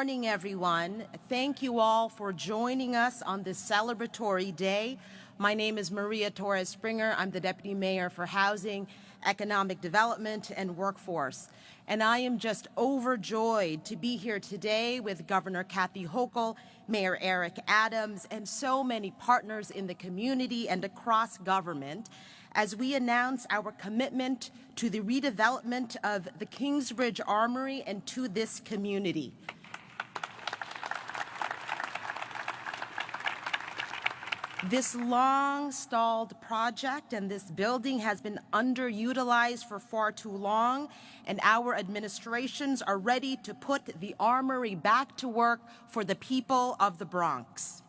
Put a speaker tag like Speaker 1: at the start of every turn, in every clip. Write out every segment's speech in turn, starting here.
Speaker 1: morning, everyone. Thank you all for joining us on this celebratory day. My name is Maria Torres Springer. I'm the Deputy Mayor for Housing, Economic Development, and Workforce. And I am just overjoyed to be here today with Governor Kathy Hochul, Mayor Eric Adams, and so many partners in the community and across government as we announce our commitment to the redevelopment of the Kingsbridge Armory and to this community. This long-stalled project and this building has been underutilized for far too long, and our administrations are ready to put the Armory back to work for the people of the Bronx.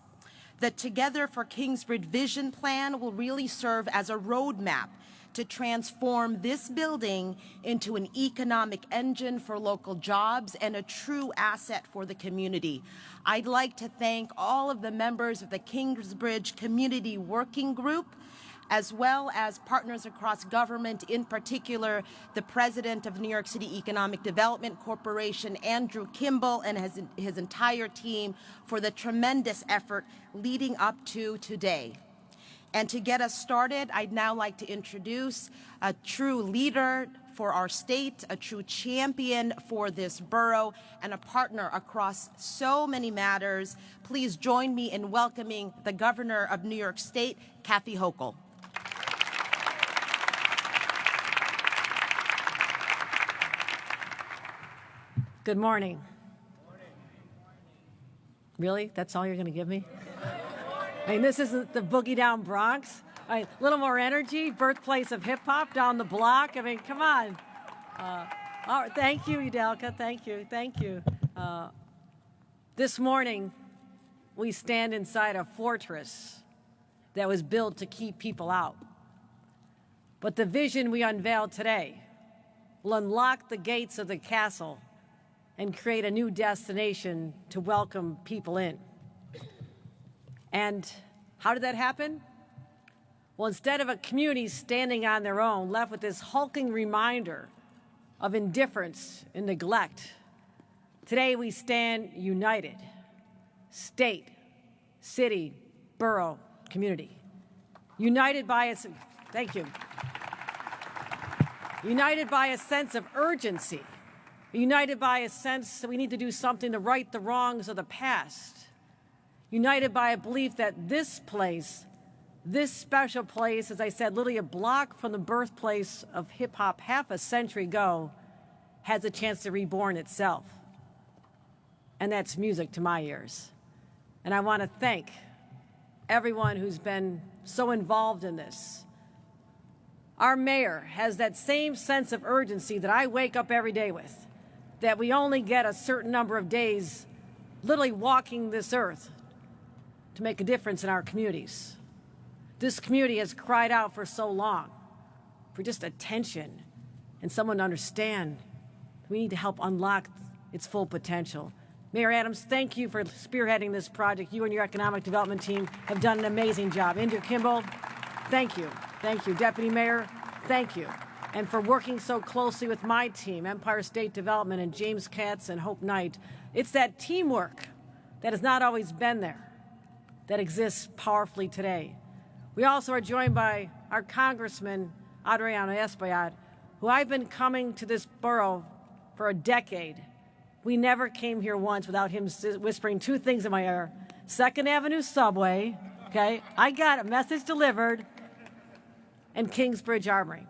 Speaker 1: The Together for Kingsbridge Vision Plan will really serve as a roadmap to transform this building into an economic engine for local jobs and a true asset for the community. I'd like to thank all of the members of the Kingsbridge Community Working Group, as well as partners across government, in particular the President of New York City Economic Development Corporation, Andrew Kimball, and his entire team for the tremendous effort leading up to today. And to get us started, I'd now like to introduce a true leader for our state, a true champion for this borough, and a partner across so many matters. Please join me in welcoming the Governor of New York State, Kathy Hochul.
Speaker 2: Good morning. Really? That's all you're going to give me? I mean, this isn't the boogie down Bronx. A little more energy, birthplace of hip hop down the block. I mean, come on. All right, thank you, Udelka. Thank you. Thank you. This morning, we stand inside a fortress that was built to keep people out. But the vision we unveiled today will unlock the gates of the castle and create a new destination to welcome people in. And how did that happen? Well, instead of a community standing on their own, left with this hulking reminder of indifference and neglect, today we stand united, state, city, borough, community. United by a, thank you. United by a sense of urgency. United by a sense that we need to do something to right the wrongs of the past. United by a belief that this place, this special place, as I said, literally a block from the birthplace of hip-hop half a century ago, has a chance to reborn itself. And that's music to my ears. And I want to thank everyone who's been so involved in this. Our mayor has that same sense of urgency that I wake up every day with, that we only get a certain number of days literally walking this earth to make a difference in our communities. This community has cried out for so long for just attention and someone to understand we need to help unlock its full potential. Mayor Adams, thank you for spearheading this project. You and your economic development team have done an amazing job. Andrew Kimball, thank you. Thank you. Deputy Mayor, thank you. And for working so closely with my team, Empire State Development and James Katz and Hope Knight. It's that teamwork that has not always been there that exists powerfully today. We also are joined by our Congressman, Adriano Espaillat, who I've been coming to this borough for a decade. We never came here once without him whispering two things in my ear. 2nd Avenue subway, okay? I got a message delivered, and Kingsbridge Armory.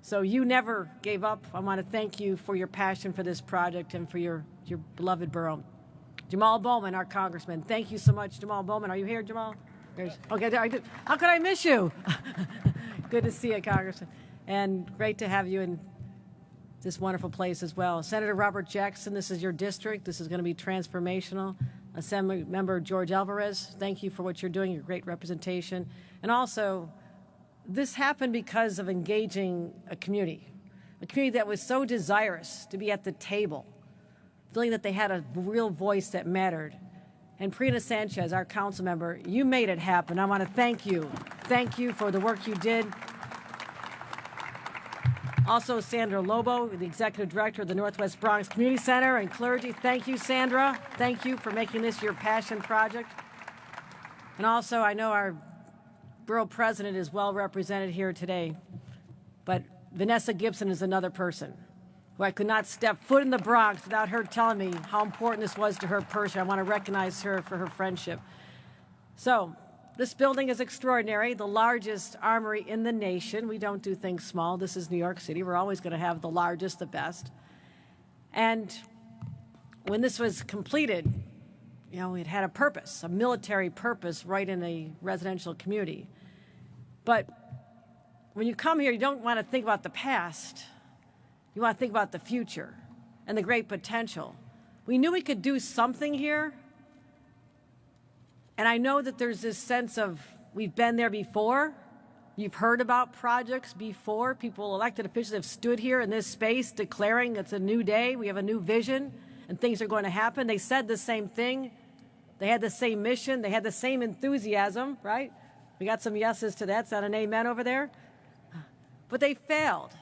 Speaker 2: So you never gave up. I want to thank you for your passion for this project and for your beloved borough. Jamal Bowman, our congressman. Thank you so much, Jamal Bowman. Are you here, Jamal? Okay, how could I miss you? Good to see you, Congressman. And great to have you in this wonderful place as well. Senator Robert Jackson, this is your district. This is going to be transformational. Assembly Member George Alvarez, thank you for what you're doing, your great representation. And also, this happened because of engaging a community that was so desirous to be at the table, feeling that they had a real voice that mattered. And Prina Sanchez, our council member, you made it happen. I want to thank you. Thank you for the work you did. Also, Sandra Lobo, the Executive Director of the Northwest Bronx Community Center, and clergy. Thank you, Sandra. Thank you for making this your passion project. And also, I know our Borough President is well represented here today, but Vanessa Gibson is another person who I could not step foot in the Bronx without her telling me how important this was to her personally. I want to recognize her for her friendship. So, this building is extraordinary, the largest armory in the nation. We don't do things small. This is New York City. We're always going to have the largest, the best. And when this was completed, you know, it had a purpose, a military purpose right in a residential community. But when you come here, you don't want to think about the past. You want to think about the future and the great potential. We knew we could do something here. And I know that there's this sense of we've been there before. You've heard about projects before. People, elected officials, have stood here in this space declaring it's a new day, we have a new vision, and things are going to happen. They said the same thing. They had the same mission. They had the same enthusiasm, right? We got some yeses to that. Is that an amen over there? But they failed.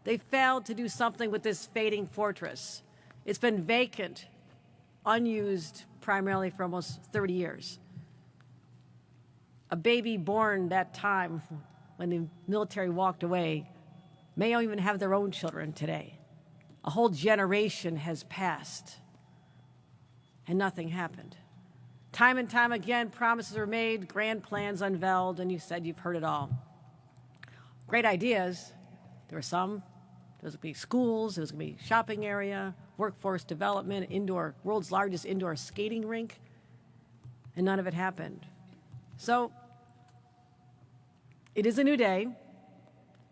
Speaker 2: They failed to do something with this fading fortress. It's been vacant, unused, primarily for almost 30 years. A baby born that time when the military walked away may not even have their own children today. A whole generation has passed and nothing happened. Time and time again, promises were made, grand plans unveiled, and you said you've heard it all. Great ideas. There were some. There was going to be schools, there was going to be shopping area, workforce development, world's largest indoor skating rink, and none of it happened. So, it is a new day.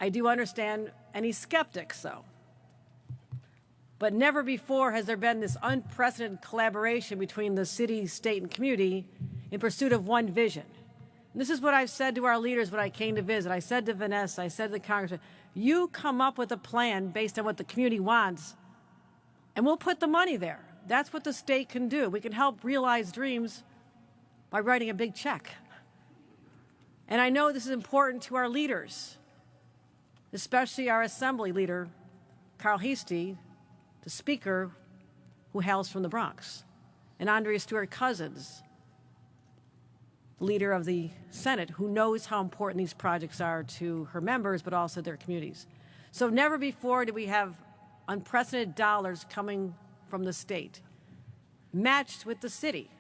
Speaker 2: I do understand any skeptics, though. But never before has there been this unprecedented collaboration between the city, state, and community in pursuit of one vision. And this is what I've said to our leaders when I came to visit. I said to Vanessa, I said to the Congressman, you come up with a plan based on what the community wants, and we'll put the money there. That's what the state can do. We can help realize dreams by writing a big check. And I know this is important to our leaders, especially our Assembly leader, Carl Heastie, the Speaker who hails from the Bronx, and Andrea Stewart-Cousins, leader of the Senate, who knows how important these projects are to her members, but also their communities. So never before did we have unprecedented dollars coming from the state, matched with the city.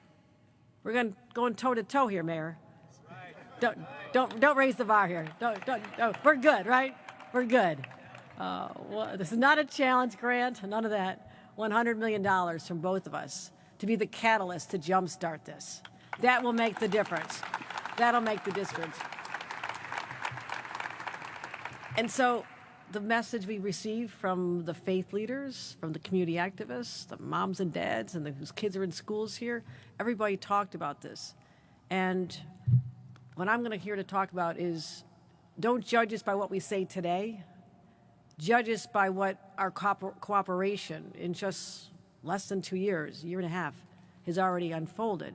Speaker 2: We're going toe-to-toe here, Mayor. Don't raise the bar here. Don't. We're good, right? We're good. Well, this is not a challenge grant, none of that. $100 million from both of us to be the catalyst to jumpstart this. That will make the difference. That'll make the difference. And so the message we received from the faith leaders, from the community activists, the moms and dads, and whose kids are in schools here, everybody talked about this. And what I'm going to here to talk about is don't judge us by what we say today. Judge us by what our cooperation in just less than 2 years, a year and a half, has already unfolded.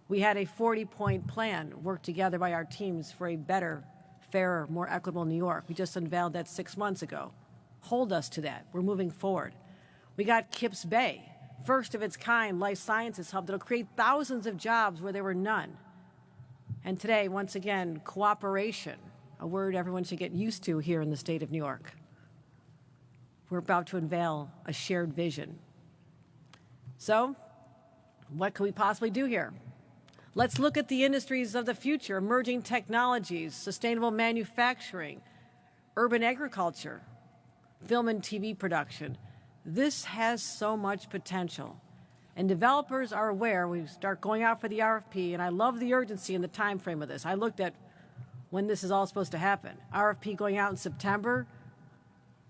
Speaker 2: We had a 40-point plan worked together by our teams for a better, fairer, more equitable New York. We just unveiled that 6 months ago. Hold us to that. We're moving forward. We got Kips Bay, first of its kind life sciences hub that'll create thousands of jobs where there were none. And today, once again, cooperation, a word everyone should get used to here in the state of New York. We're about to unveil a shared vision. So, what can we possibly do here? Let's look at the industries of the future, emerging technologies, sustainable manufacturing, urban agriculture, film and TV production. This has so much potential. And developers are aware. We start going out for the RFP, and I love the urgency and the time frame of this. I looked at when this is all supposed to happen. RFP going out in September,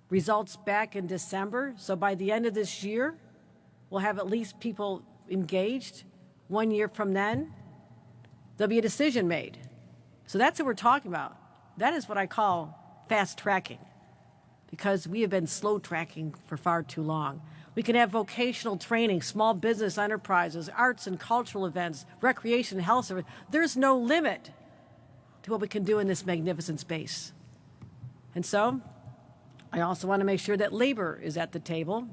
Speaker 2: results back in December. So by the end of this year, we'll have at least people engaged. 1 year from then, there'll be a decision made. So that's what we're talking about. That is what I call fast tracking, because we have been slow tracking for far too long. We can have vocational training, small business enterprises, arts and cultural events, recreation, health service. There's no limit to what we can do in this magnificent space. And so I also want to make sure that labor is at the table.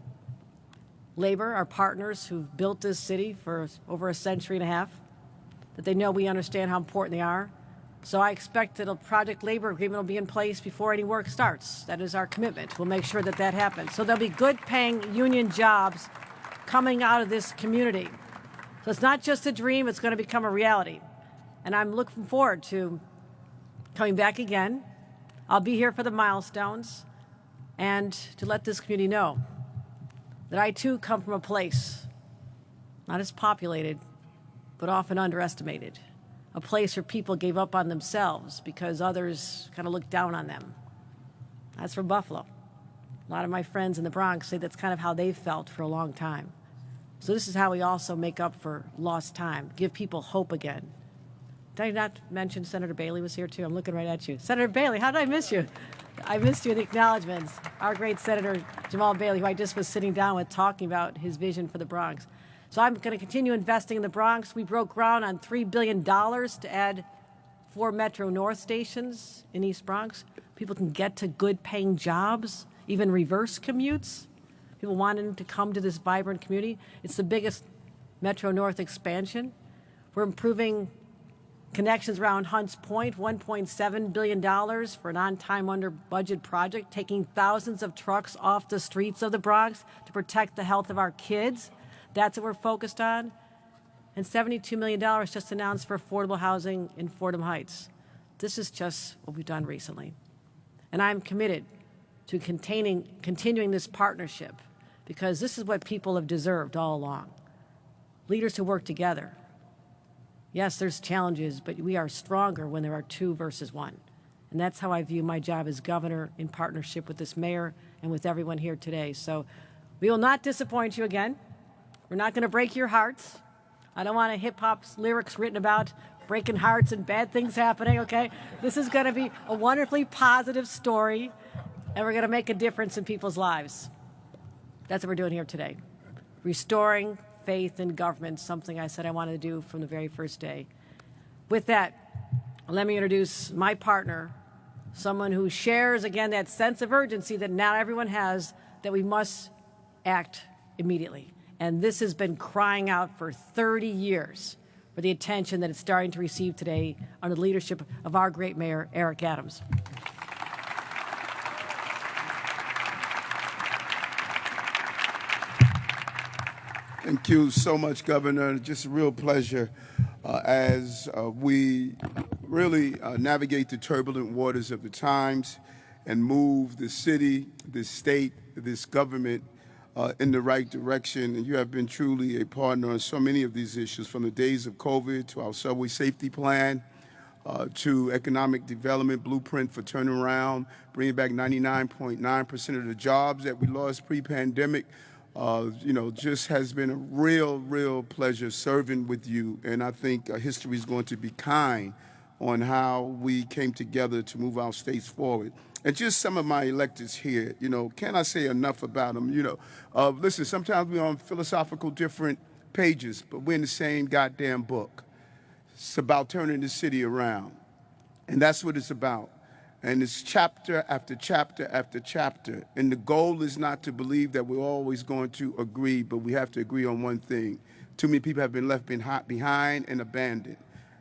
Speaker 2: Labor, our partners who've built this city for over a century and a half, that they know we understand how important they are. So I expect that a project labor agreement will be in place before any work starts. That is our commitment. We'll make sure that that happens. So there'll be good-paying union jobs coming out of this community. So it's not just a dream, it's going to become a reality. And I'm looking forward to coming back again. I'll be here for the milestones and to let this community know that I too come from a place not as populated, but often underestimated. A place where people gave up on themselves because others kind of looked down on them. That's from Buffalo. A lot of my friends in the Bronx say that's kind of how they've felt for a long time. So this is how we also make up for lost time, give people hope again. Did I not mention Senator Bailey was here too? I'm looking right at you. Senator Bailey, how did I miss you? I missed you in the acknowledgments. Our great Senator Jamal Bailey, who I just was sitting down with talking about his vision for the Bronx. So I'm going to continue investing in the Bronx. We broke ground on $3 billion to add 4 Metro North stations in East Bronx. People can get to good-paying jobs, even reverse commutes. People wanting to come to this vibrant community. It's the biggest Metro North expansion. We're improving connections around Hunts Point, $1.7 billion for an on-time, under-budget project, taking thousands of trucks off the streets of the Bronx to protect the health of our kids. That's what we're focused on. And $72 million just announced for affordable housing in Fordham Heights. This is just what we've done recently. And I'm committed to continuing this partnership because this is what people have deserved all along. Leaders who work together. Yes, there's challenges, but we are stronger when there are 2 versus 1. And that's how I view my job as governor in partnership with this mayor and with everyone here today. So we will not disappoint you again. We're not going to break your hearts. I don't want hip-hop's lyrics written about breaking hearts and bad things happening, okay? This is going to be a wonderfully positive story, and we're going to make a difference in people's lives. That's what we're doing here today. Restoring faith in government, something I said I wanted to do from the very first day. With that, let me introduce my partner, someone who shares, again, that sense of urgency that not everyone has, that we must act immediately. And this has been crying out for 30 years for the attention that it's starting to receive today under the leadership of our great mayor, Eric Adams.
Speaker 3: Thank you so much, Governor. Just a real pleasure as we really navigate the turbulent waters of the times and move the city, this state, this government in the right direction. And you have been truly a partner on so many of these issues, from the days of COVID to our subway safety plan, to economic development blueprint for turnaround, bringing back 99.9% of the jobs that we lost pre-pandemic. Just has been a real pleasure serving with you. And I think history is going to be kind on how we came together to move our states forward. And just some of my electeds here, can I say enough about them? Listen, sometimes we're on philosophical different pages, but we're in the same goddamn book. It's about turning the city around. And that's what it's about. And it's chapter after chapter after chapter. And the goal is not to believe that we're always going to agree, but we have to agree on one thing. Too many people have been left behind and abandoned.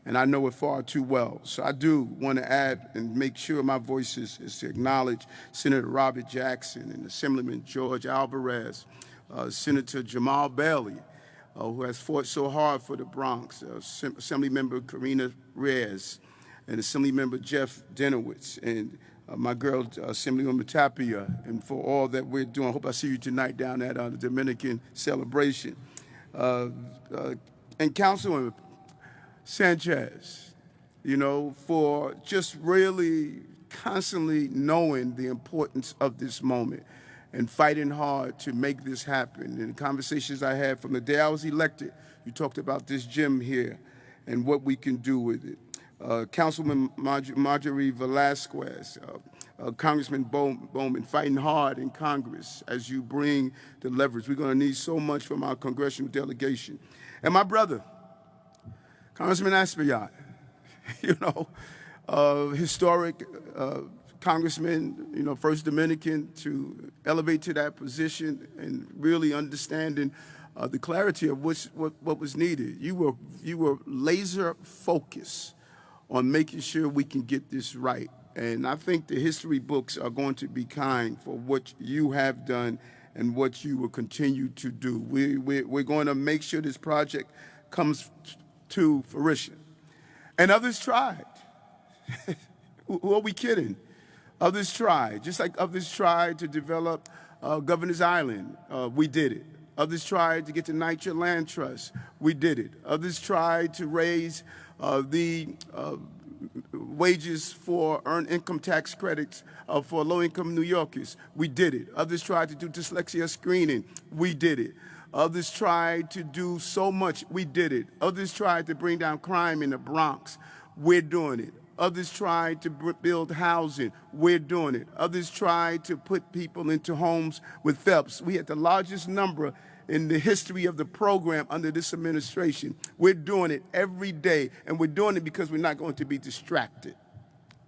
Speaker 3: And I know it far too well. So I do want to add and make sure my voice is to acknowledge Senator Robert Jackson and Assemblyman George Alvarez, Senator Jamal Bailey, who has fought so hard for the Bronx, Assemblymember Karina Reyes, and Assemblymember Jeff Denowitz, and my girl, Assemblymember Tapia, and for all that we're doing. I hope I see you tonight down at the Dominican celebration. And Councilwoman Sanchez, for just really constantly knowing the importance of this moment and fighting hard to make this happen. In the conversations I had from the day I was elected, you talked about this gym here and what we can do with it. Councilwoman Marjorie Velasquez, Congressman Bowman, fighting hard in Congress as you bring the leverage. We're going to need so much from our congressional delegation. And my brother, Congressman Espaillat, historic Congressman, First Dominican, to elevate to that position and really understanding the clarity of what was needed. You were laser focused on making sure we can get this right. And I think the history books are going to be kind for what you have done and what you will continue to do. We're going to make sure this project comes to fruition. And others tried. Who are we kidding? Others tried. Just like others tried to develop Governor's Island, we did it. Others tried to get the NYCHA Land Trust. We did it. Others tried to raise the wages for earned income tax credits for low-income New Yorkers. We did it. Others tried to do dyslexia screening. We did it. Others tried to do so much. We did it. Others tried to bring down crime in the Bronx. We're doing it. Others tried to build housing. We're doing it. Others tried to put people into homes with Phelps. We had the largest number in the history of the program under this administration. We're doing it every day, and we're doing it because we're not going to be distracted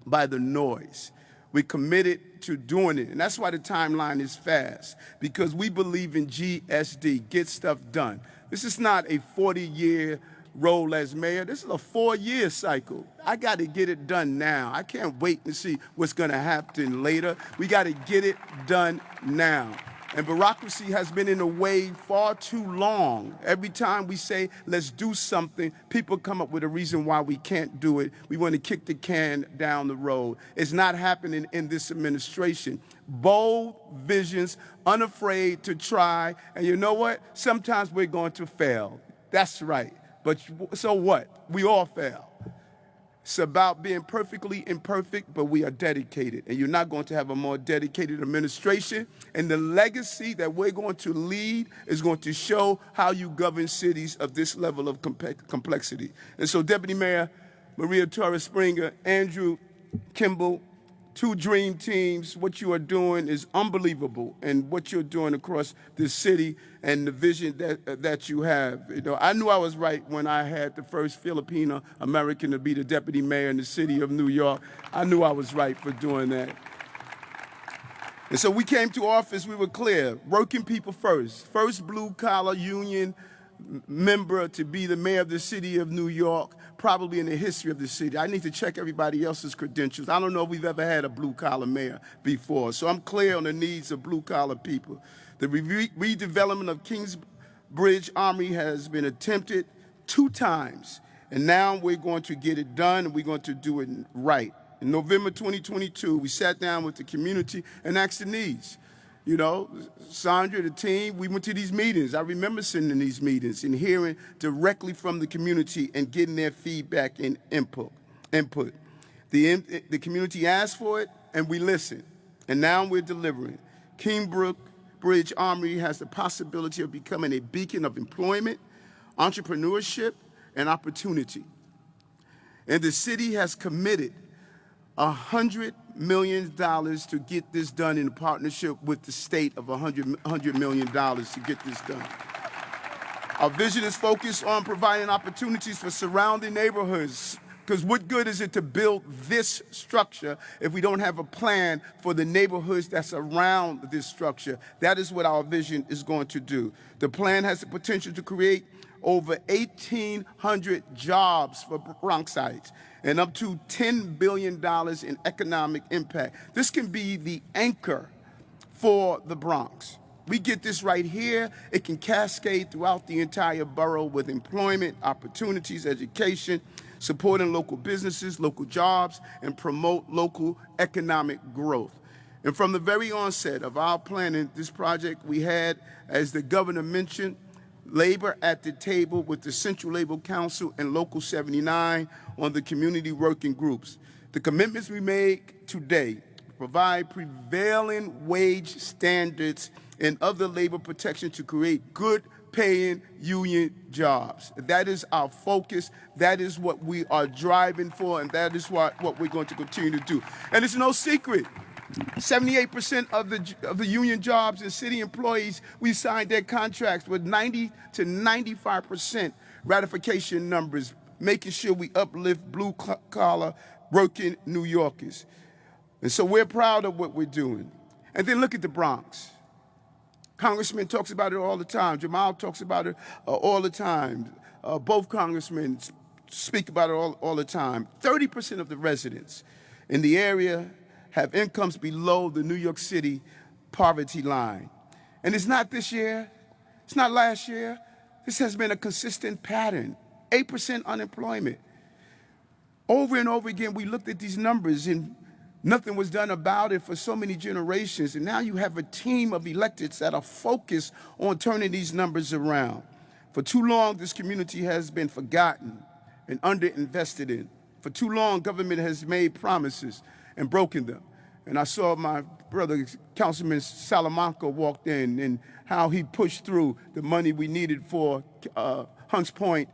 Speaker 3: by the noise. We're committed to doing it, and that's why the timeline is fast, because we believe in GSD, get stuff done. This is not a 40-year role as mayor. This is a 4-year cycle. I got to get it done now. I can't wait and see what's going to happen later. We got to get it done now. And bureaucracy has been in the way far too long. Every time we say, let's do something, people come up with a reason why we can't do it. We want to kick the can down the road. It's not happening in this administration. Bold visions, unafraid to try. And you know what? Sometimes we're going to fail. That's right. But so what? We all fail. It's about being perfectly imperfect, but we are dedicated. And you're not going to have a more dedicated administration. And the legacy that we're going to lead is going to show how you govern cities of this level of complexity. And so, Deputy Mayor Maria Torres Springer, Andrew, Kimball, 2 dream teams, what you are doing is unbelievable, and what you're doing across this city and the vision that you have. I knew I was right when I had the first Filipino American to be the deputy mayor in the city of New York. I knew I was right for doing that. And so we came to office, we were clear, working people first blue-collar union member to be the mayor of the city of New York, probably in the history of the city. I need to check everybody else's credentials. I don't know if we've ever had a blue-collar mayor before, so I'm clear on the needs of blue-collar people. The redevelopment of Kingsbridge Armory has been attempted 2 times, and now we're going to get it done, and we're going to do it right. In November 2022, we sat down with the community and asked the needs. Sandra, the team, we went to these meetings. I remember sitting in these meetings and hearing directly from the community and getting their feedback and input. The community asked for it, and we listened. And now we're delivering. Kingsbridge Armory has the possibility of becoming a beacon of employment, entrepreneurship, and opportunity. And the city has committed $100 million to get this done in a partnership with the state of $100 million to get this done. Our vision is focused on providing opportunities for surrounding neighborhoods, because what good is it to build this structure if we don't have a plan for the neighborhoods that's around this structure? That is what our vision is going to do. The plan has the potential to create over 1,800 jobs for Bronxites and up to $10 billion in economic impact. This can be the anchor for the Bronx. We get this right here, it can cascade throughout the entire borough with employment, opportunities, education, supporting local businesses, local jobs, and promote local economic growth. And from the very onset of our planning, this project we had, as the governor mentioned, labor at the table with the Central Labor Council and Local 79 on the community working groups. The commitments we make today provide prevailing wage standards and other labor protection to create good paying union jobs. That is our focus. That is what we are driving for, and that is what we're going to continue to do. And it's no secret. 78% of the union jobs and city employees, we signed their contracts with 90 to 95% ratification numbers, making sure we uplift blue-collar working New Yorkers. And so we're proud of what we're doing. And then look at the Bronx. Congressman talks about it all the time. Jamal talks about it all the time. Both congressmen speak about it all the time. 30% of the residents in the area have incomes below the New York City poverty line. And it's not this year. It's not last year. This has been a consistent pattern. 8% unemployment. Over and over again, we looked at these numbers and nothing was done about it for so many generations. And now you have a team of electeds that are focused on turning these numbers around. For too long, this community has been forgotten and underinvested in. For too long, government has made promises and broken them. And I saw my brother, Councilman Salamanca, walked in and how he pushed through the money we needed for Hunts Point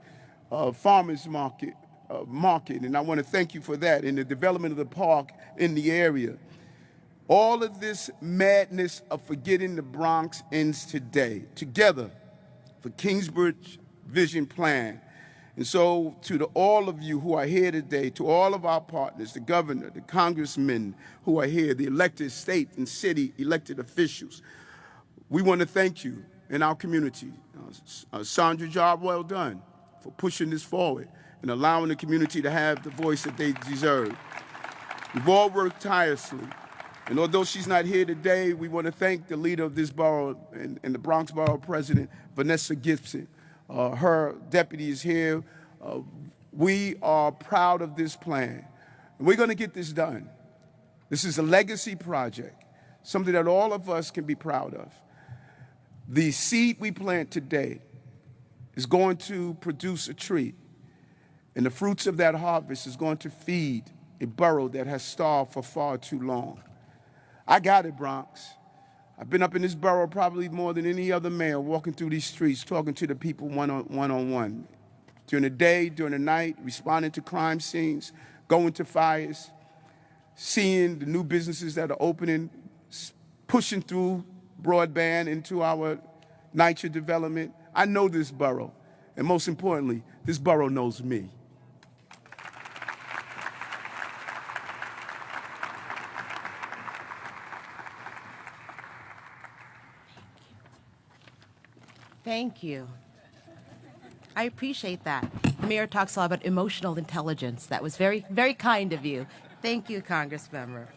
Speaker 3: Farmers Market. And I want to thank you for that, and the development of the park in the area. All of this madness of forgetting the Bronx ends today, together for Kingsbridge Vision Plan. And so to all of you who are here today, to all of our partners, the governor, the congressmen who are here, the elected state and city elected officials, we want to thank you in our community. Sandra, job well done for pushing this forward and allowing the community to have the voice that they deserve. We've all worked tirelessly. And although she's not here today, we want to thank the leader of this borough and the Bronx Borough President, Vanessa Gibson. Her deputy is here. We are proud of this plan. And we're going to get this done. This is a legacy project, something that all of us can be proud of. The seed we plant today is going to produce a tree. And the fruits of that harvest is going to feed a borough that has starved for far too long. I got it, Bronx. I've been up in this borough probably more than any other mayor, walking through these streets, talking to the people one-on-one. During the day, during the night, responding to crime scenes, going to fires, seeing the new businesses that are opening, pushing through broadband into our NYCHA development. I know this borough, and most importantly, this borough knows me.
Speaker 1: Thank you. I appreciate that. The mayor talks a lot about emotional intelligence. That was very, very kind of you. Thank you, Congressmember.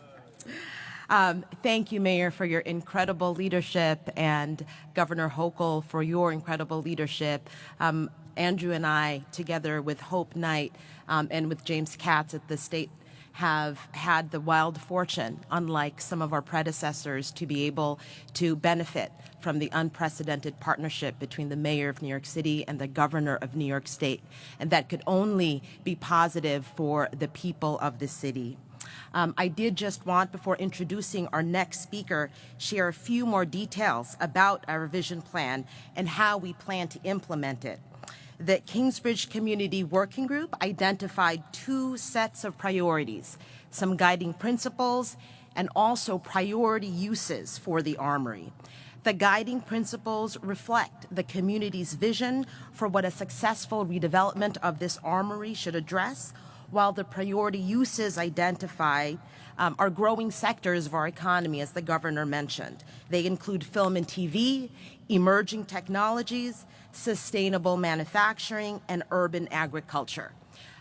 Speaker 1: Thank you, Mayor, for your incredible leadership, and Governor Hochul for your incredible leadership. Andrew and I, together with Hope Knight and with James Katz at the state, have had the wild fortune, unlike some of our predecessors, to be able to benefit from the unprecedented partnership between the mayor of New York City and the governor of New York State, and that could only be positive for the people of the city. I did just want, before introducing our next speaker, share a few more details about our vision plan and how we plan to implement it. The Kingsbridge Community Working Group identified 2 sets of priorities, some guiding principles, and also priority uses for the Armory. The guiding principles reflect the community's vision for what a successful redevelopment of this Armory should address, while the priority uses identify are growing sectors of our economy, as the governor mentioned. They include film and TV, emerging technologies, sustainable manufacturing, and urban agriculture.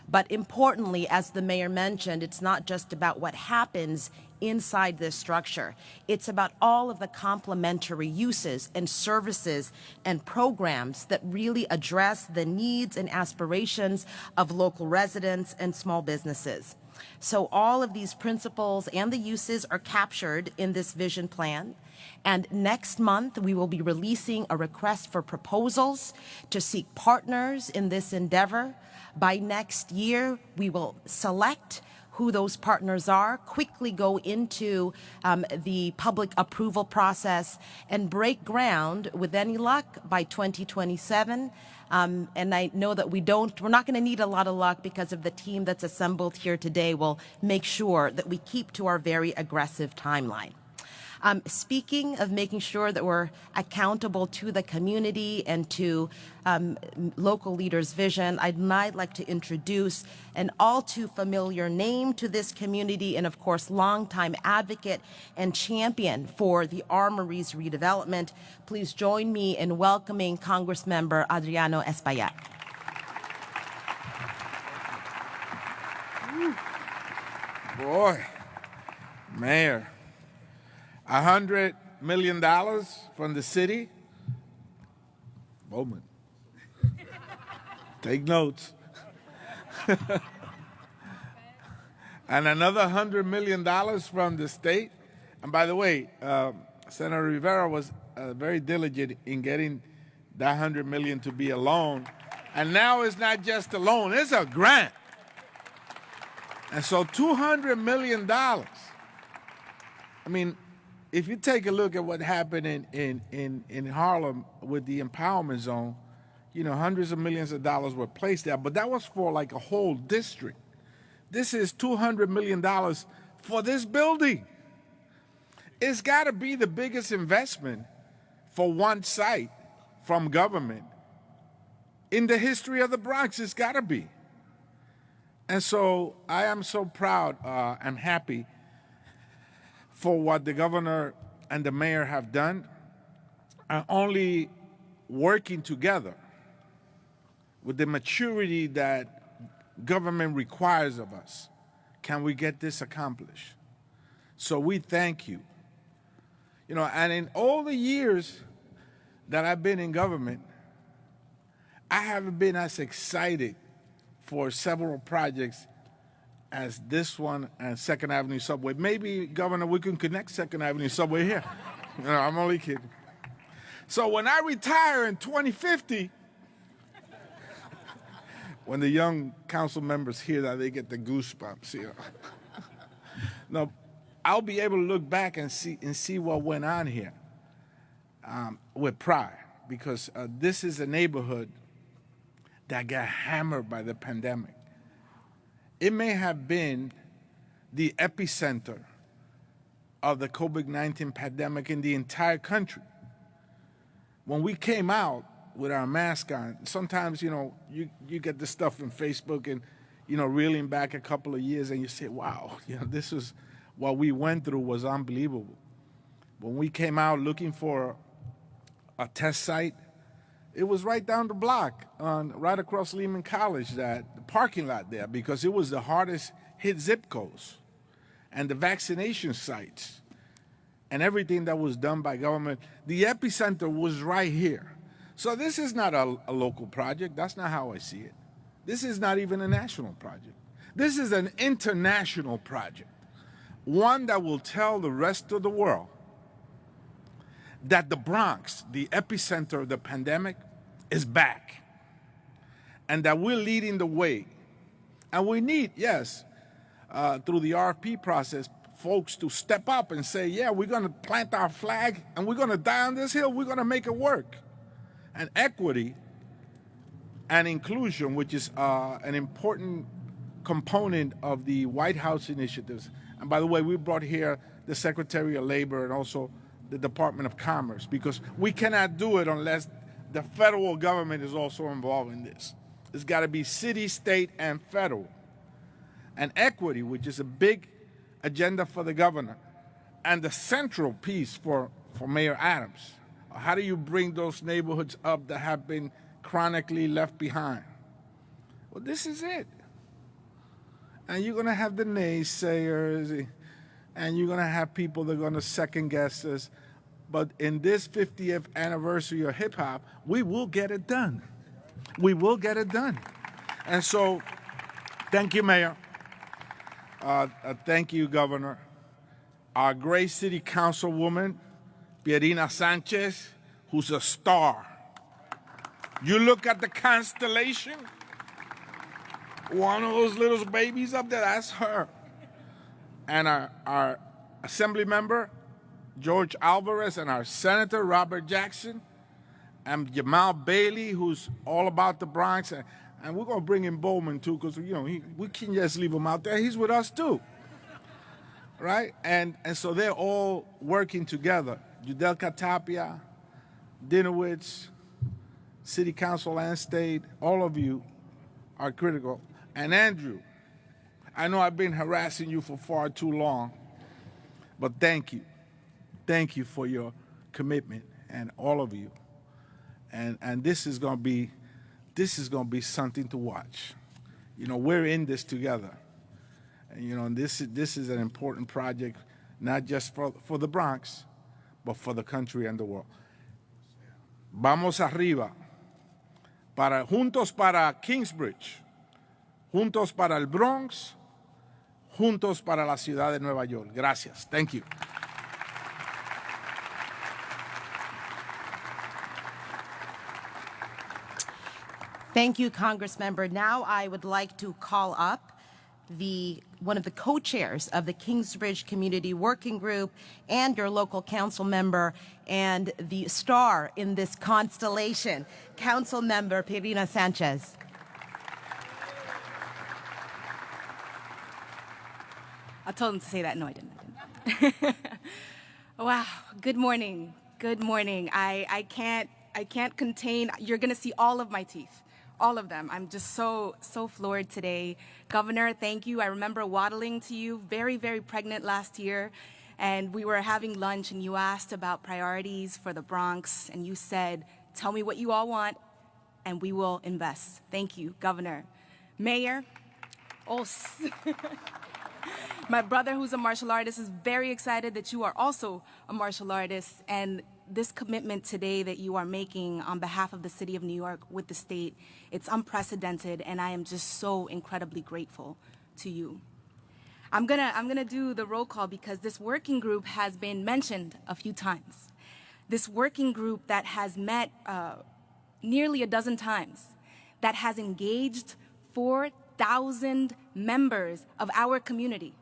Speaker 1: But importantly, as the mayor mentioned, it's not just about what happens inside this structure. It's about all of the complementary uses and services and programs that really address the needs and aspirations of local residents and small businesses. So all of these principles and the uses are captured in this vision plan. And next month, we will be releasing a request for proposals to seek partners in this endeavor. By next year, we will select who those partners are, quickly go into the public approval process, and break ground with any luck by 2027. And I know that we're not going to need a lot of luck, because of the team that's assembled here today will make sure that we keep to our very aggressive timeline. Speaking of making sure that we're accountable to the community and to local leaders' vision, I'd like to introduce an all too familiar name to this community and, of course, longtime advocate and champion for the Armory's redevelopment. Please join me in welcoming Congressmember Adriano Espaillat.
Speaker 4: Boy, Mayor, $100 million from the city. Bowman, take notes. And another $100 million from the state. And by the way, Senator Rivera was very diligent in getting that $100 million to be a loan. And now it's not just a loan, it's a grant. And so $200 million. I mean, if you take a look at what happened in Harlem with the empowerment zone, you know, hundreds of millions of dollars were placed there, but that was for like a whole district. This is $200 million for this building. It's got to be the biggest investment for one site from government in the history of the Bronx. It's got to be. And so I am so proud and happy for what the governor and the mayor have done, and only working together with the maturity that government requires of us can we get this accomplished. So we thank you. You know, and in all the years that I've been in government, I haven't been as excited for several projects as this one and 2nd Avenue Subway. Maybe, Governor, we can connect 2nd Avenue Subway here. No, I'm only kidding. So when I retire in 2050, when the young council members hear that, they get the goosebumps, you know. No, I'll be able to look back and see what went on here with pride, because this is a neighborhood that got hammered by the pandemic. It may have been the epicenter of the COVID-19 pandemic in the entire country. When we came out with our mask on, sometimes, you know, you get this stuff from Facebook and, you know, reeling back a couple of years and you say, wow, you know, this was what we went through was unbelievable. When we came out looking for a test site, it was right down the block, right across Lehman College, the parking lot there, because it was the hardest hit zip codes. And the vaccination sites and everything that was done by government, the epicenter was right here. So this is not a local project. That's not how I see it. This is not even a national project. This is an international project, one that will tell the rest of the world that the Bronx, the epicenter of the pandemic, is back, and that we're leading the way. And we need, yes, through the RFP process, folks to step up and say, yeah, we're going to plant our flag and we're going to die on this hill. We're going to make it work. And equity and inclusion, which is an important component of the White House initiatives. And by the way, we brought here the Secretary of Labor and also the Department of Commerce, because we cannot do it unless the federal government is also involved in this. It's got to be city, state, and federal. And equity, which is a big agenda for the governor, and the central piece for Mayor Adams. How do you bring those neighborhoods up that have been chronically left behind? Well, this is it. And you're going to have the naysayers, and you're going to have people that are going to second guess us. But in this 50th anniversary of hip hop, we will get it done. We will get it done. And so, thank you, Mayor. Thank you, Governor. Our great city councilwoman, Pierina Sanchez, who's a star. You look at the constellation, one of those little babies up there, that's her. And our assembly member, George Alvarez, and our Senator, Robert Jackson, and Jamal Bailey, who's all about the Bronx. And we're going to bring in Bowman, too, because, you know, we can't just leave him out there. He's with us, too. right? And so they're all working together. Judelka Tapia, Dinowitz, City Council and State, all of you are critical. And Andrew, I know I've been harassing you for far too long, but thank you. Thank you for your commitment, and all of you. And this is gonna be something to watch. You know, we're in this together. And you know, this is an important project, not just for the Bronx, but for the country and the world. Vamos arriba. Juntos para Kingsbridge, juntos para el Bronx, juntos para la ciudad de Nueva York. Gracias. Thank you.
Speaker 1: Thank you, Congressmember. Now I would like to call up one of the co-chairs of the Kingsbridge Community Working Group and your local council member and the star in this constellation, Council Member Pirina Sanchez.
Speaker 5: I told him to say that. No, I didn't. Wow. Good morning. Good morning. I can't contain. You're gonna see all of my teeth. All of them. I'm just so floored today. Governor, thank you. I remember waddling to you, very, very pregnant last year, and we were having lunch and you asked about priorities for the Bronx, and you said, tell me what you all want and we will invest. Thank you, Governor. Mayor, my brother who's a martial artist is very excited that you are also a martial artist, and this commitment today that you are making on behalf of the city of New York with the state, it's unprecedented, and I am just so incredibly grateful to you. I'm gonna do the roll call because this working group has been mentioned a few times. This working group that has met nearly a dozen times, that has engaged 4,000 members of our community,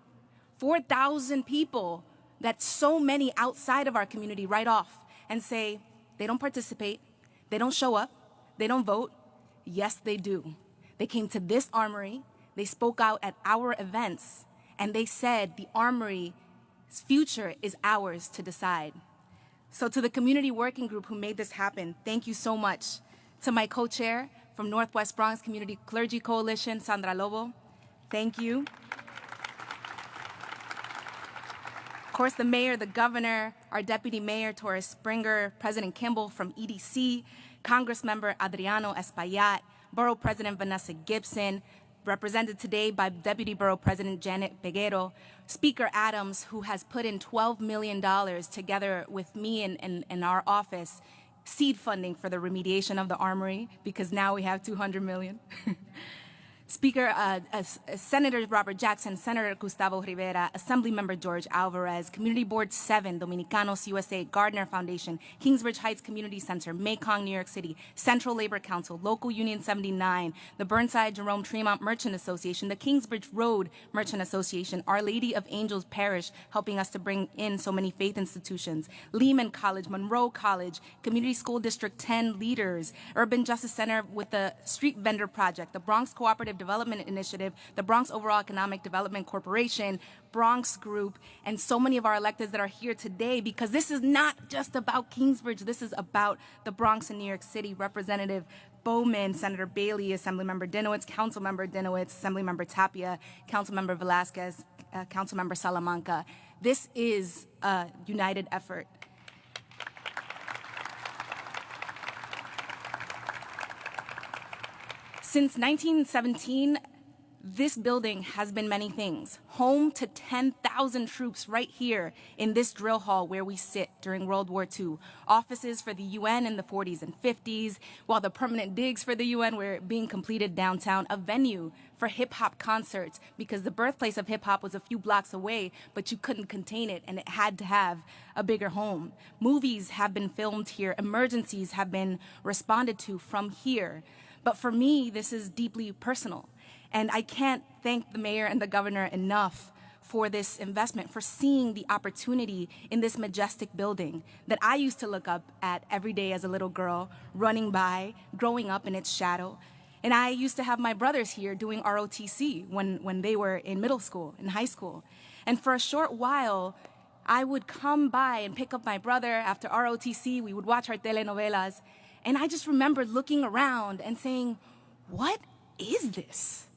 Speaker 5: 4,000 people that so many outside of our community write off and say, they don't participate, they don't show up, they don't vote. Yes, they do. They came to this armory, they spoke out at our events, and they said the armory's future is ours to decide. So to the community working group who made this happen, thank you so much. To my co-chair from Northwest Bronx Community Clergy Coalition, Sandra Lobo, thank you. Of course, the mayor, the governor, our deputy mayor, Torres Springer, President Kimball from EDC, Congressmember Adriano Espaillat, Borough President Vanessa Gibson, represented today by Deputy Borough President Janet Peguero, Speaker Adams, who has put in $12 million together with me and our office, seed funding for the remediation of the armory, because now we have $200 million. Speaker, Senator Robert Jackson, Senator Gustavo Rivera, Assemblymember George Alvarez, Community Board 7, Dominicanos USA, Gardner Foundation, Kingsbridge Heights Community Center, Mekong, New York City, Central Labor Council, Local Union 79, the Burnside Jerome Tremont Merchant Association, the Kingsbridge Road Merchant Association, Our Lady of Angels Parish, helping us to bring in so many faith institutions, Lehman College, Monroe College, Community School District 10 leaders, Urban Justice Center with the Street Vendor Project, the Bronx Cooperative Development Initiative, the Bronx Overall Economic Development Corporation, Bronx Group, and so many of our electeds that are here today, because this is not just about Kingsbridge, this is about the Bronx and New York City. Representative Bowman, Senator Bailey, Assemblymember Dinowitz, Councilmember Dinowitz, Assemblymember Tapia, Councilmember Velasquez, Councilmember Salamanca. This is a united effort. Since 1917, this building has been many things. Home to 10,000 troops right here in this drill hall where we sit during World War II. Offices for the UN in the 40s and 50s, while the permanent digs for the UN were being completed downtown. A venue for hip-hop concerts, because the birthplace of hip-hop was a few blocks away, but you couldn't contain it, and it had to have a bigger home. Movies have been filmed here. Emergencies have been responded to from here. But for me, this is deeply personal. And I can't thank the mayor and the governor enough for this investment, for seeing the opportunity in this majestic building that I used to look up at every day as a little girl, running by, growing up in its shadow. And I used to have my brothers here doing ROTC when they were in middle school, in high school. And for a short while, I would come by and pick up my brother after ROTC. We would watch our telenovelas. And I just remember looking around and saying, what is this?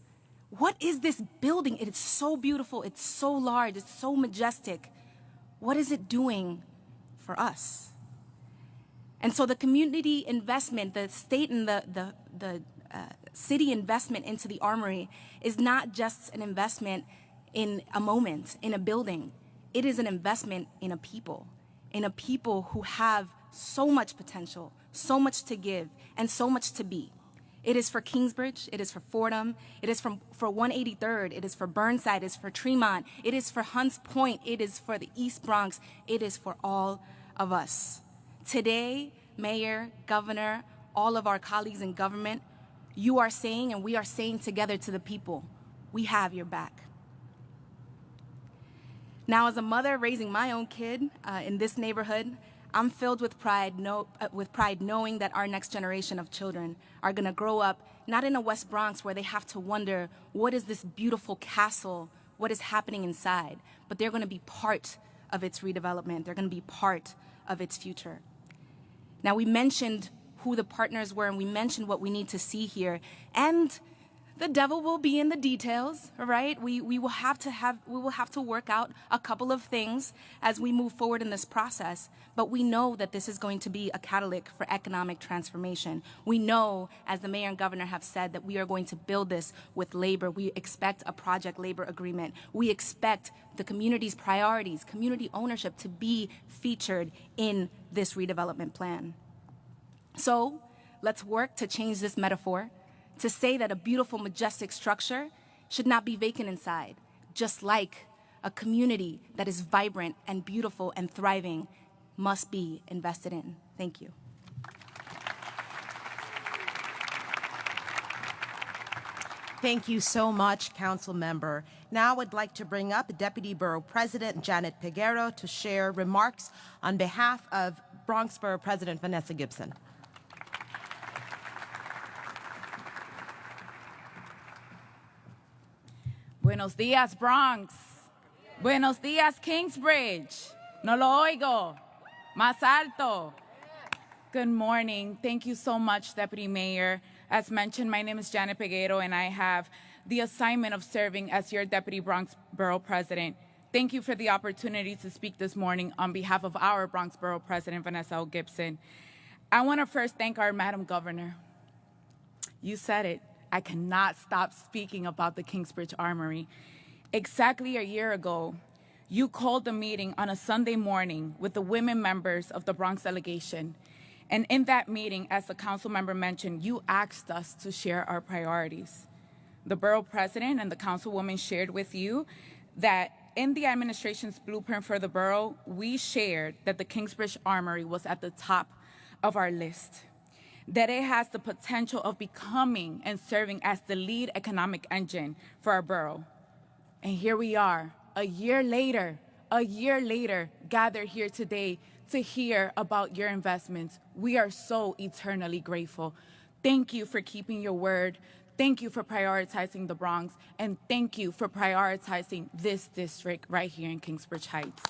Speaker 5: What is this building? It is so beautiful. It's so large. It's so majestic. What is it doing for us? And so the community investment, the state and the city investment into the Armory is not just an investment in a moment, in a building. It is an investment in a people who have so much potential, so much to give, and so much to be. It is for Kingsbridge, it is for Fordham, it is for 183rd, it is for Burnside, it is for Tremont, it is for Hunts Point, it is for the East Bronx, it is for all of us. Today, Mayor, Governor, all of our colleagues in government, you are saying, and we are saying together to the people, we have your back. Now, as a mother raising my own kid in this neighborhood, I'm filled with pride knowing that our next generation of children are gonna grow up not in a West Bronx where they have to wonder, what is this beautiful castle? What is happening inside? But they're gonna be part of its redevelopment. They're gonna be part of its future. Now, we mentioned who the partners were, and we mentioned what we need to see here. And the devil will be in the details, all right? We will have to work out a couple of things as we move forward in this process, but we know that this is going to be a catalyst for economic transformation. We know, as the mayor and governor have said, that we are going to build this with labor. We expect a project labor agreement. We expect the community's priorities, community ownership, to be featured in this redevelopment plan. So let's work to change this metaphor, to say that a beautiful, majestic structure should not be vacant inside, just like a community that is vibrant and beautiful and thriving must be invested in. Thank you.
Speaker 1: Thank you so much, Council Member. Now I'd like to bring up Deputy Borough President Janet Peguero to share remarks on behalf of Bronx Borough President Vanessa Gibson.
Speaker 6: Buenos días, Bronx. Buenos días, Kingsbridge. No lo oigo. Más alto. Good morning. Thank you so much, Deputy Mayor. As mentioned, my name is Janet Peguero, and I have the assignment of serving as your Deputy Bronx Borough President. Thank you for the opportunity to speak this morning on behalf of our Bronx Borough President, Vanessa Gibson. I want to first thank our Madam Governor. You said it. I cannot stop speaking about the Kingsbridge Armory. Exactly a year ago, you called a meeting on a Sunday morning with the women members of the Bronx delegation. And in that meeting, as the council member mentioned, you asked us to share our priorities. The borough president and the councilwoman shared with you that in the administration's blueprint for the borough, we shared that the Kingsbridge Armory was at the top of our list, that it has the potential of becoming and serving as the lead economic engine for our borough. And here we are, a year later, gathered here today to hear about your investments. We are so eternally grateful. Thank you for keeping your word. Thank you for prioritizing the Bronx, and thank you for prioritizing this district right here in Kingsbridge Heights.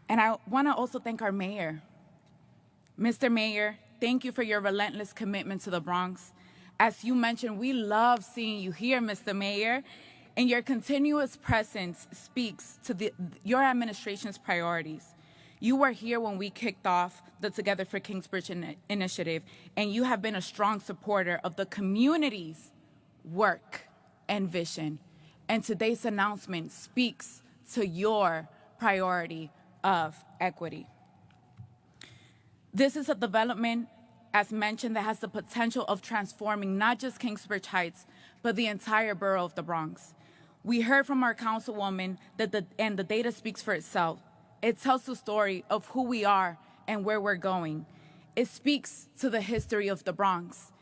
Speaker 6: And I want to also thank our mayor. Mr. Mayor, thank you for your relentless commitment to the Bronx. As you mentioned, we love seeing you here, Mr. Mayor, and your continuous presence speaks to your administration's priorities. You were here when we kicked off the Together for Kingsbridge initiative, and you have been a strong supporter of the community's work and vision. And today's announcement speaks to your priority of equity. This is a development, as mentioned, that has the potential of transforming not just Kingsbridge Heights, but the entire borough of the Bronx. We heard from our councilwoman that the data speaks for itself. It tells the story of who we are and where we're going. It speaks to the history of the Bronx.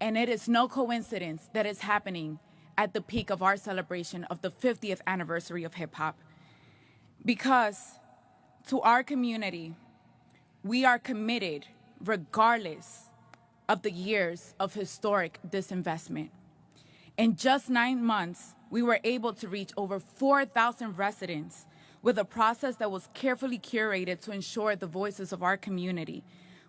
Speaker 6: And it is no coincidence that it's happening at the peak of our celebration of the 50th anniversary of hip hop. Because to our community, we are committed regardless of the years of historic disinvestment. In just 9 months, we were able to reach over 4,000 residents with a process that was carefully curated to ensure the voices of our community.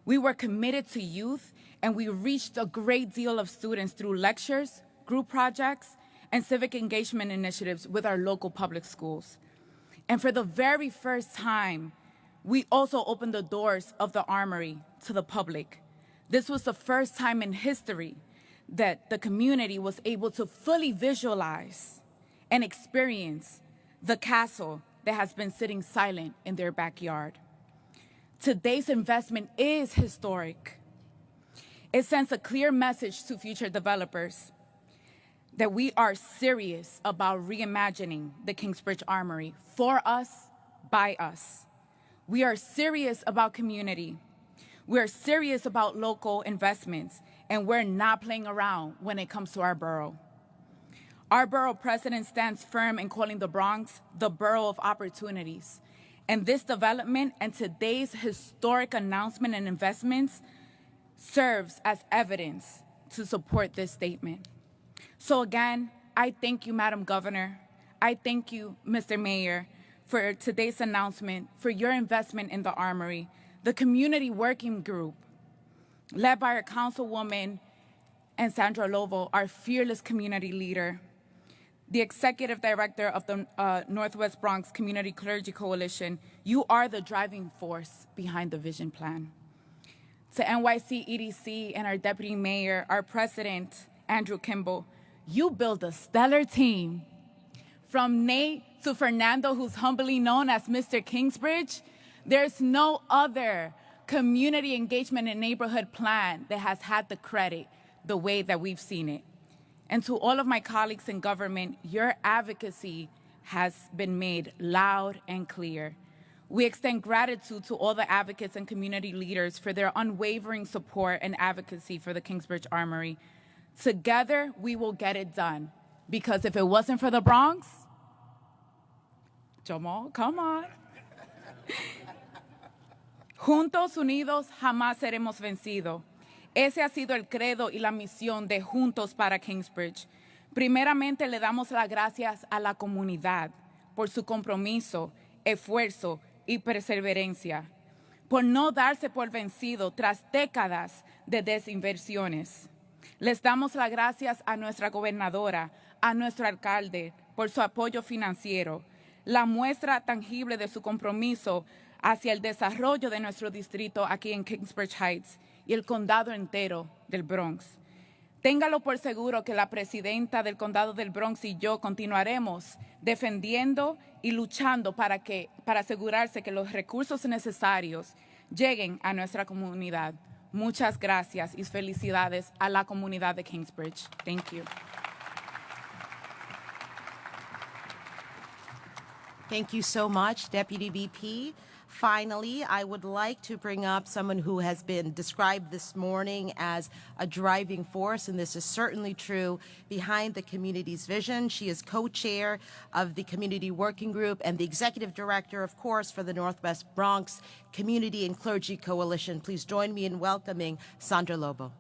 Speaker 6: We were committed to youth, and we reached a great deal of students through lectures, group projects, and civic engagement initiatives with our local public schools. And for the very first time, we also opened the doors of the Armory to the public. This was the first time in history that the community was able to fully visualize and experience the castle that has been sitting silent in their backyard. Today's investment is historic. It sends a clear message to future developers that we are serious about reimagining the Kingsbridge Armory for us, by us. We are serious about community. We're serious about local investments, and we're not playing around when it comes to our borough. Our borough president stands firm in calling the Bronx the borough of opportunities. And this development and today's historic announcement and investments serves as evidence to support this statement. So again, I thank you, Madam Governor. I thank you, Mr. Mayor, for today's announcement, for your investment in the Armory, the community working group, led by our councilwoman and Sandra Lobo, our fearless community leader, the executive director of the Northwest Bronx Community Clergy Coalition. You are the driving force behind the vision plan. To NYC EDC and our deputy mayor, our president, Andrew Kimball, you build a stellar team. From Nate to Fernando, who's humbly known as Mr. Kingsbridge, there's no other community engagement and neighborhood plan that has had the credit the way that we've seen it. And to all of my colleagues in government, your advocacy has been made loud and clear. We extend gratitude to all the advocates and community leaders for their unwavering support and advocacy for the Kingsbridge Armory. Together, we will get it done. Because if it wasn't for the Bronx, Jamal, come on. Juntos, unidos, jamás seremos vencidos. Ese ha sido el credo y la misión de Juntos para Kingsbridge. Primeramente, le damos las gracias a la comunidad por su compromiso, esfuerzo y perseverancia, por no darse por vencido tras décadas de desinversiones. Les damos las gracias a nuestra gobernadora, a nuestro alcalde, por su apoyo financiero, la muestra tangible de su compromiso hacia el desarrollo de nuestro distrito aquí en Kingsbridge Heights y el condado entero del Bronx. Téngalo por seguro que la presidenta del condado del Bronx y yo continuaremos defendiendo y luchando para asegurarse que los recursos necesarios lleguen a nuestra comunidad. Muchas gracias y felicidades a la comunidad de Kingsbridge. Thank you.
Speaker 1: Thank you so much, Deputy VP. Finally, I would like to bring up someone who has been described this morning as a driving force, and this is certainly true, behind the community's vision. She is co-chair of the Community Working Group and the executive director, of course, for the Northwest Bronx Community and Clergy Coalition. Please join me in welcoming Sandra Lobo.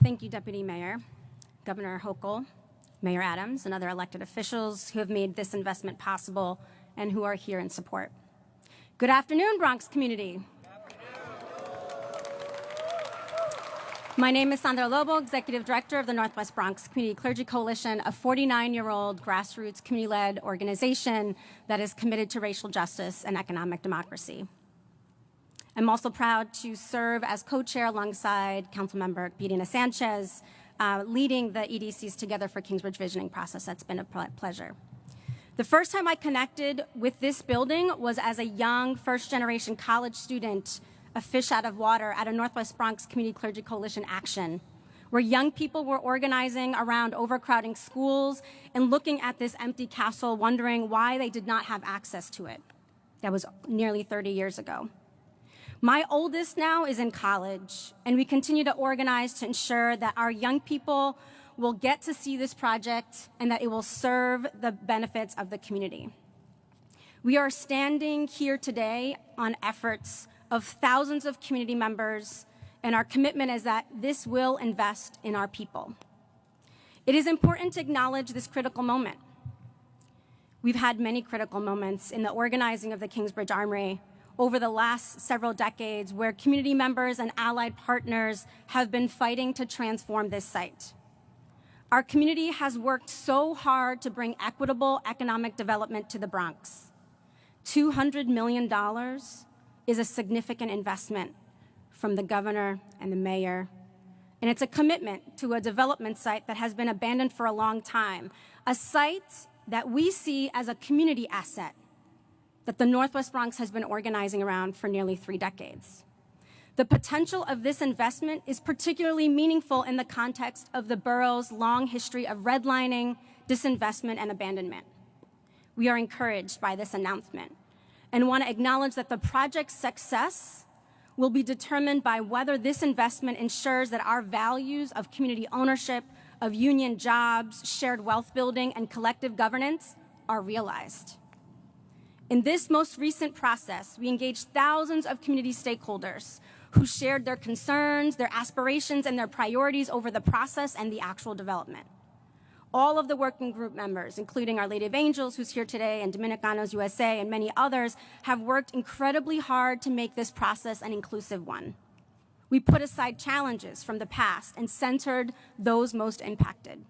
Speaker 7: Thank you, Deputy Mayor, Governor Hochul, Mayor Adams, and other elected officials who have made this investment possible and who are here in support. Good afternoon, Bronx community. My name is Sandra Lobo, Executive Director of the Northwest Bronx Community Clergy Coalition, a 49-year-old grassroots community-led organization that is committed to racial justice and economic democracy. I'm also proud to serve as co-chair alongside Councilmember Pirina Sanchez, leading the EDC's Together for Kingsbridge visioning process. That's been a pleasure. The first time I connected with this building was as a young first-generation college student, a fish out of water at a Northwest Bronx Community Clergy Coalition action, where young people were organizing around overcrowding schools and looking at this empty castle, wondering why they did not have access to it. That was nearly 30 years ago. My oldest now is in college, and we continue to organize to ensure that our young people will get to see this project and that it will serve the benefits of the community. We are standing here today on efforts of thousands of community members, and our commitment is that this will invest in our people. It is important to acknowledge this critical moment. We've had many critical moments in the organizing of the Kingsbridge Armory over the last several decades where community members and allied partners have been fighting to transform this site. Our community has worked so hard to bring equitable economic development to the Bronx. $200 million is a significant investment from the governor and the mayor, and it's a commitment to a development site that has been abandoned for a long time, a site that we see as a community asset that the Northwest Bronx has been organizing around for nearly 3 decades. The potential of this investment is particularly meaningful in the context of the borough's long history of redlining, disinvestment, and abandonment. We are encouraged by this announcement and want to acknowledge that the project's success will be determined by whether this investment ensures that our values of community ownership, of union jobs, shared wealth building, and collective governance are realized. In this most recent process, we engaged thousands of community stakeholders who shared their concerns, their aspirations, and their priorities over the process and the actual development. All of the working group members, including Our Lady of Angels, who's here today, and Dominicanos USA, and many others, have worked incredibly hard to make this process an inclusive one. We put aside challenges from the past and centered those most impacted.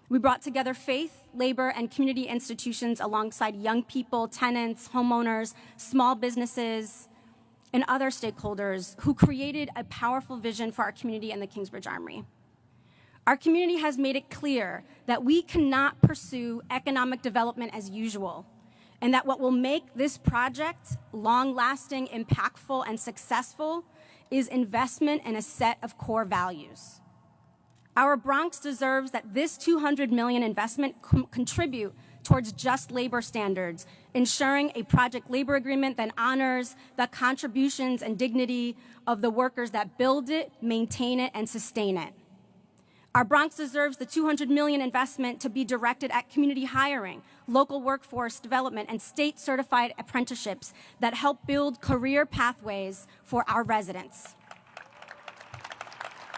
Speaker 7: We brought together faith, labor, and community institutions alongside young people, tenants, homeowners, small businesses, and other stakeholders who created a powerful vision for our community and the Kingsbridge Armory. Our community has made it clear that we cannot pursue economic development as usual, and that what will make this project long-lasting, impactful, and successful is investment in a set of core values. Our Bronx deserves that this $200 million investment contribute towards just labor standards, ensuring a project labor agreement that honors the contributions and dignity of the workers that build it, maintain it, and sustain it. Our Bronx deserves the $200 million investment to be directed at community hiring, local workforce development, and state-certified apprenticeships that help build career pathways for our residents.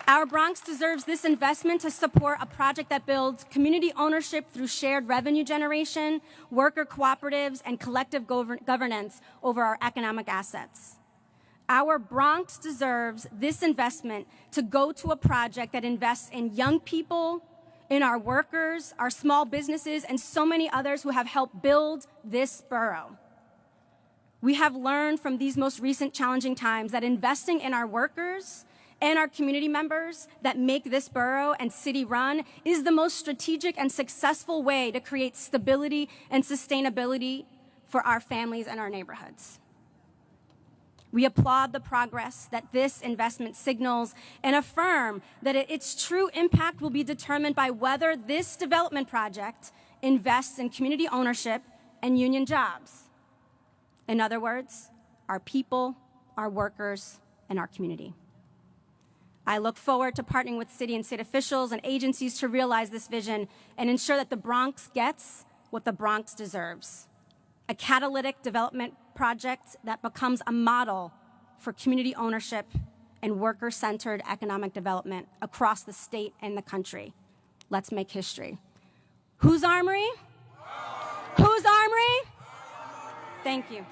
Speaker 7: Our Bronx deserves this investment to support a project that builds community ownership through shared revenue generation, worker cooperatives, and collective governance over our economic assets. Our Bronx deserves this investment to go to a project that invests in young people, in our workers, our small businesses, and so many others who have helped build this borough. We have learned from these most recent challenging times that investing in our workers and our community members that make this borough and city run is the most strategic and successful way to create stability and sustainability for our families and our neighborhoods. We applaud the progress that this investment signals and affirm that its true impact will be determined by whether this development project invests in community ownership and union jobs. In other words, our people, our workers, and our community. I look forward to partnering with city and state officials and agencies to realize this vision and ensure that the Bronx gets what the Bronx deserves: a catalytic development project that becomes a model for community ownership and worker-centered economic development across the state and the country. Let's make history. Whose Armory? Whose Armory? Thank you.